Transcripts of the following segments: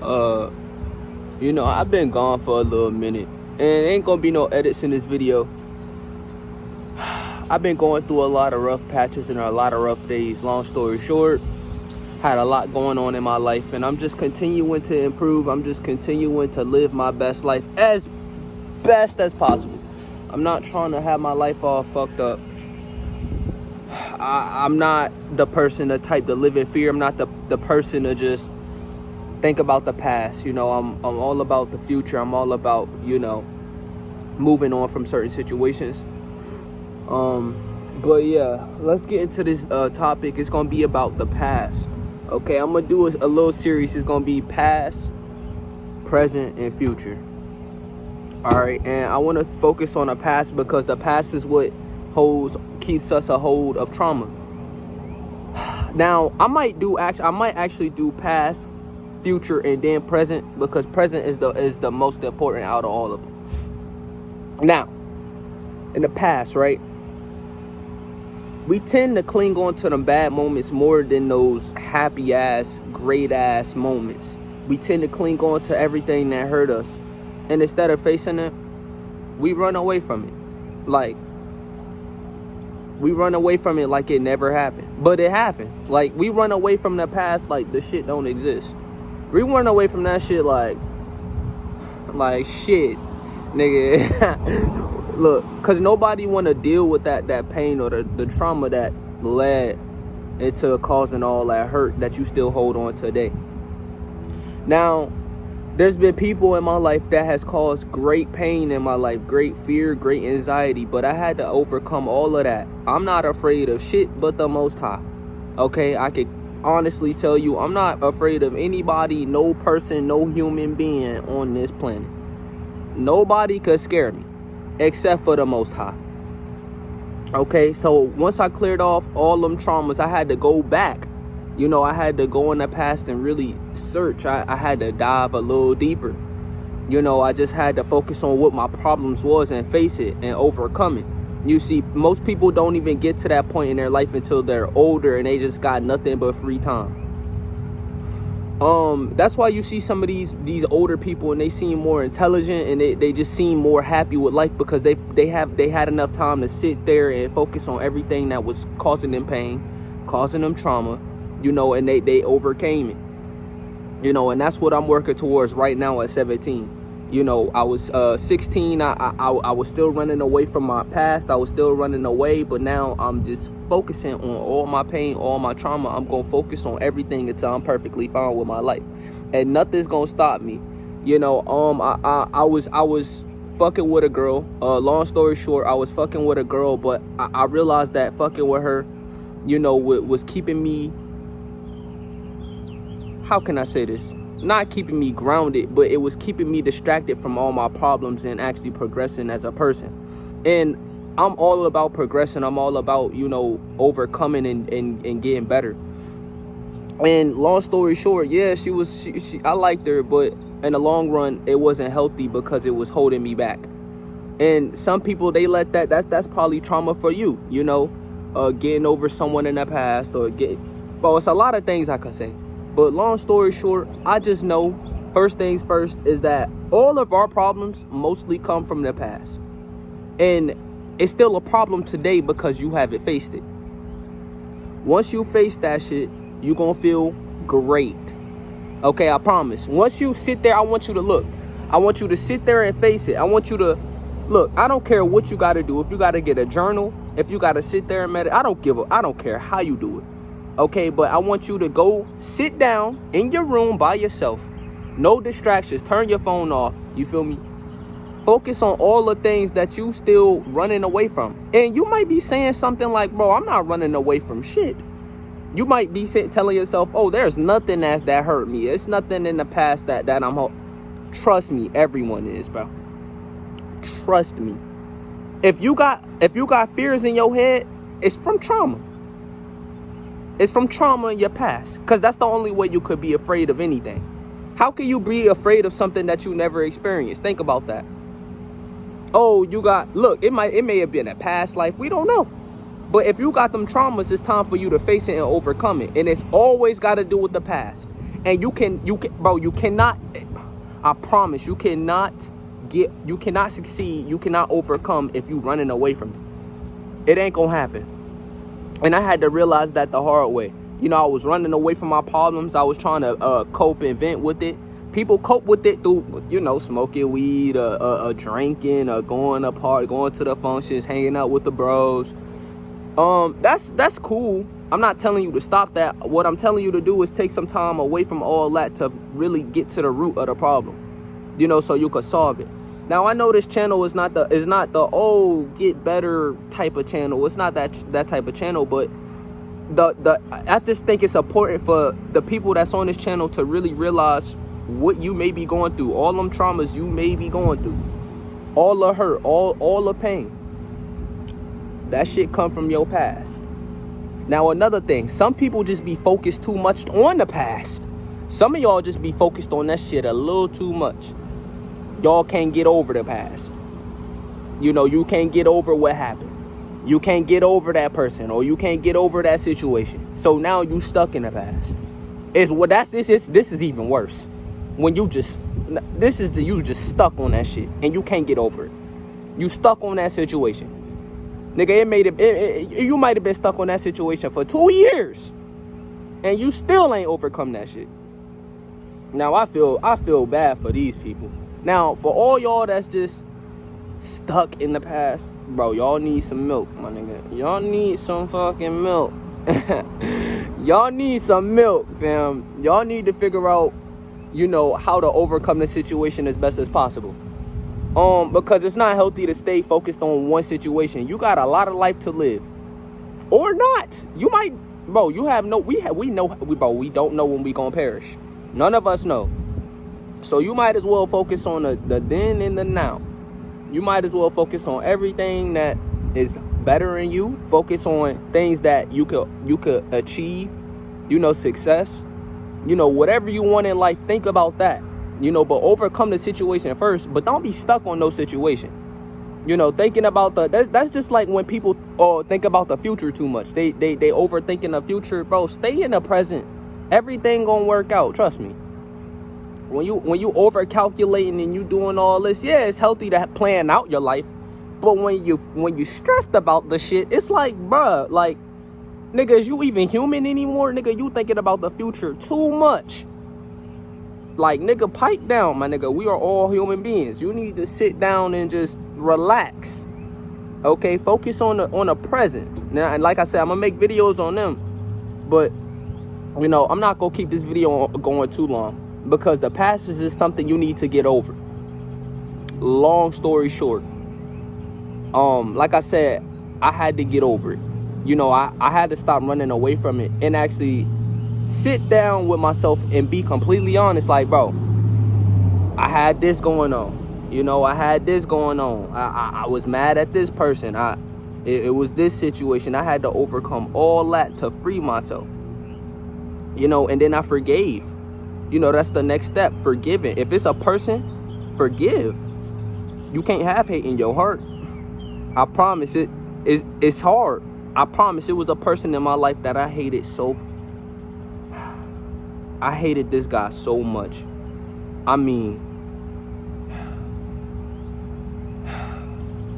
Uh, I've been gone for a little minute, and ain't gonna be no edits in this video. I've been going through a lot of rough patches and a lot of rough days. Long story short, had a lot going on in my life, and I'm just continuing to improve. I'm just continuing to live my best life as best as possible. I'm not trying to have my life all fucked up. I'm not the person, the type to live in fear. I'm not the person to just think about the past. I'm all about the future. I'm all about, moving on from certain situations. But yeah, let's get into this topic. It's gonna be about the past. Okay, I'm gonna do a little series. It's gonna be past, present, and future. Alright, and I want to focus on the past because the past is what keeps us a hold of trauma. Now, I might actually do past, future, and then present, because present is the most important out of all of them. Now, in the past, right, we tend to cling on to them bad moments more than those happy ass, great ass moments. We tend to cling on to everything that hurt us, and instead of facing it, we run away from it. We run away from it like it never happened. But it happened. Like, we run away from the past like the shit don't exist. We run away from that shit like shit, nigga. Look, because nobody want to deal with that pain or the trauma that led into causing all that hurt that you still hold on today. Now, there's been people in my life that has caused great pain in my life, great fear, great anxiety, but I had to overcome all of that. I'm not afraid of shit but the Most High. Okay, I could honestly tell you, I'm not afraid of anybody, no person, no human being on this planet. Nobody could scare me except for the Most High. Okay, so once I cleared off all them traumas, I had to go back. I had to go in the past and really search. I had to dive a little deeper. I just had to focus on what my problems was and face it and overcome it. You see, most people don't even get to that point in their life until they're older and they just got nothing but free time. That's why you see some of these older people and they seem more intelligent and they just seem more happy with life, because they had enough time to sit there and focus on everything that was causing them pain, causing them trauma, and they overcame it. And that's what I'm working towards right now at 17. I was 16. I was still running away from my past. I was still running away, but now I'm just focusing on all my pain, all my trauma. I'm gonna focus on everything until I'm perfectly fine with my life, and nothing's gonna stop me. I was fucking with a girl. Long story short, I was fucking with a girl, but I realized that fucking with her, was keeping me. How can I say this? Not keeping me grounded, but it was keeping me distracted from all my problems and actually progressing as a person. And I'm all about progressing. I'm all about, overcoming and getting better. And long story short, yeah, she I liked her, but in the long run, it wasn't healthy because it was holding me back. And some people, they let that's probably trauma for you, getting over someone in the past it's a lot of things I could say. But long story short, I just know, first things first, is that all of our problems mostly come from the past. And it's still a problem today because you haven't faced it. Once you face that shit, you're going to feel great. Okay, I promise. Once you sit there, I want you to look. I want you to sit there and face it. I want you to look. I don't care what you got to do. If you got to get a journal, if you got to sit there and meditate, I don't care how you do it. Okay, but I want you to go sit down in your room by yourself. No distractions. Turn your phone off. You feel me? Focus on all the things that you still running away from. And you might be saying something like, bro, I'm not running away from shit. You might be telling yourself, oh, there's nothing that hurt me. It's nothing in the past that I'm... Trust me, everyone is, bro. Trust me. If you got fears in your head, it's from trauma. It's from trauma in your past, because that's the only way you could be afraid of anything. How can you be afraid of something that you never experienced? Think about that. Oh, it may have been a past life. We don't know. But if you got them traumas, it's time for you to face it and overcome it. And it's always got to do with the past. And you can, bro, you cannot, I promise, you cannot succeed, you cannot overcome if you running away from it. It ain't gonna happen. And I had to realize that the hard way. You know, I was running away from my problems. I was trying to cope and vent with it. People cope with it through, you know, smoking weed, drinking, going apart, going to the functions, hanging out with the bros. That's cool. I'm not telling you to stop that. What I'm telling you to do is take some time away from all that to really get to the root of the problem, you know, so you could solve it. Now, I know this channel is not the oh, get better type of channel. It's not that type of channel, but I just think it's important for the people that's on this channel to really realize what you may be going through, all them traumas you may be going through, all the hurt, all the pain. That shit come from your past. Now, another thing, some people just be focused too much on the past. Some of y'all just be focused on that shit a little too much. Y'all can't get over the past. You know, you can't get over what happened. You can't get over that person, or you can't get over that situation. So now you stuck in the past. This is even worse. When you just stuck on that shit and you can't get over it. You stuck on that situation. Nigga, you might have been stuck on that situation for 2 years and you still ain't overcome that shit. Now I feel bad for these people. Now, for all y'all that's just stuck in the past, bro, y'all need some milk, my nigga. Y'all need some fucking milk. Y'all need some milk, fam. Y'all need to figure out, you know, how to overcome the situation as best as possible. Because it's not healthy to stay focused on one situation. You got a lot of life to live, or not. You might, bro. We don't know when we gonna perish. None of us know. So you might as well focus on the then and the now. You might as well focus on everything that is better in you. Focus on things that you could achieve. You know, success. You know, whatever you want in life, think about that. You know, but overcome the situation first. But don't be stuck on no situation. You know, thinking about that's just like when people think about the future too much. They overthinking the future, bro. Stay in the present. Everything gonna work out. Trust me. When you over calculating and you doing all this, yeah, it's healthy to plan out your life. But when you stressed about the shit, it's like, bruh, like, nigga, is you even human anymore? Nigga, you thinking about the future too much. Like, nigga, pipe down, my nigga. We are all human beings. You need to sit down and just relax. Okay, focus on the present. Now, and like I said, I'm gonna make videos on them, but you know, I'm not gonna keep this video going too long because the past is just something you need to get over. Long story short, like I said, I had to get over it. You know, I had to stop running away from it and actually sit down with myself and be completely honest. Like, bro, I had this going on. You know, I had this going on. I was mad at this person. It was this situation. I had to overcome all that to free myself. You know, and then I forgave. You know, that's the next step, forgiving. If it's a person, forgive. You can't have hate in your heart. I promise it's hard. I promise it was a person in my life that I hated I hated this guy so much. I mean,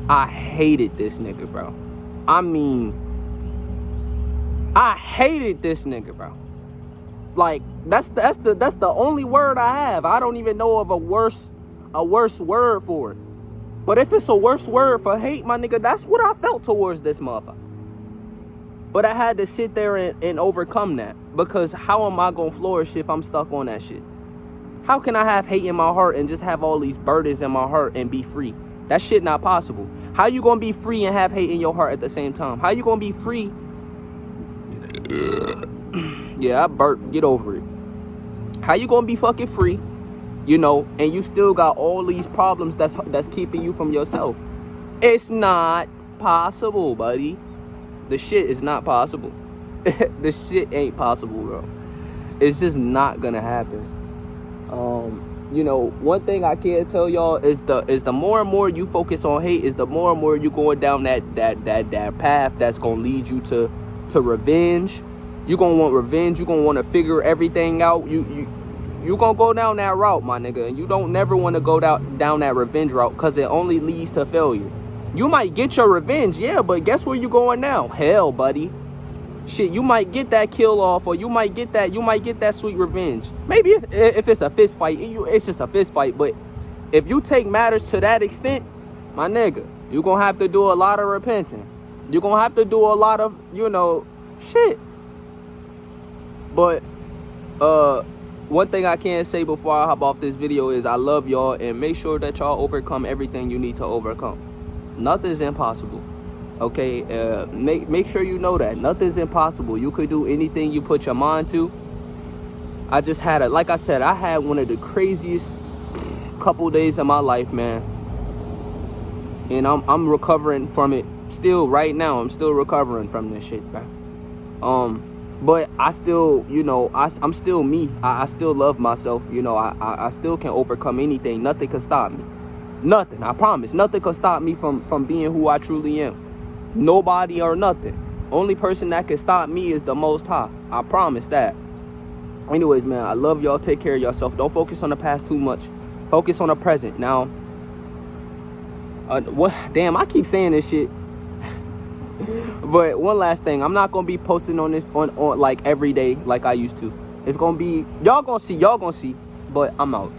I hated this nigga, bro. I mean, I hated this nigga, bro. Like, that's the only word I have. I don't even know of a worse word for it. But if it's a worse word for hate, my nigga, that's what I felt towards this motherfucker. But I had to sit there and overcome that. Because how am I going to flourish if I'm stuck on that shit? How can I have hate in my heart and just have all these burdens in my heart and be free? That shit not possible. How you going to be free and have hate in your heart at the same time? How you going to be free? Yeah, I burped. Get over it. How you going to be fucking free, you know, and you still got all these problems that's keeping you from yourself? It's not possible, buddy. The shit is not possible. The shit ain't possible, bro. It's just not gonna happen. You know, one thing I can tell y'all is the more and more you focus on hate, is the more and more you going down that path that's gonna lead you to revenge. You're gonna want revenge. You're gonna want to figure everything out. you gonna go down that route, my nigga, and you don't never want to go down that revenge route, because it only leads to failure. You might get your revenge, yeah, but guess where you going now? Hell, buddy. Shit, you might get that kill off, or you might get that sweet revenge. Maybe if it's a fist fight, it's just a fist fight. But if you take matters to that extent, my nigga, you're gonna have to do a lot of repenting. You're gonna have to do a lot of, shit. But one thing I can say before I hop off this video is I love y'all, and make sure that y'all overcome everything you need to overcome. Nothing's impossible. Okay, make sure you know that nothing's impossible. You could do anything you put your mind to. I just had like I said, I had one of the craziest couple days of my life, man, and I'm recovering from it still right now. I'm still recovering from this shit, man. But I still, I'm still me. I still love myself. I still can overcome anything. Nothing can stop me. Nothing. I promise. Nothing can stop me from being who I truly am. Nobody or nothing. Only person that can stop me is the Most High. I promise that. Anyways, man, I love y'all. Take care of yourself. Don't focus on the past too much. Focus on the present. Now, what? Damn, I keep saying this shit. But one last thing, I'm not gonna be posting on this on like every day like I used to. It's gonna be y'all gonna see. But I'm out.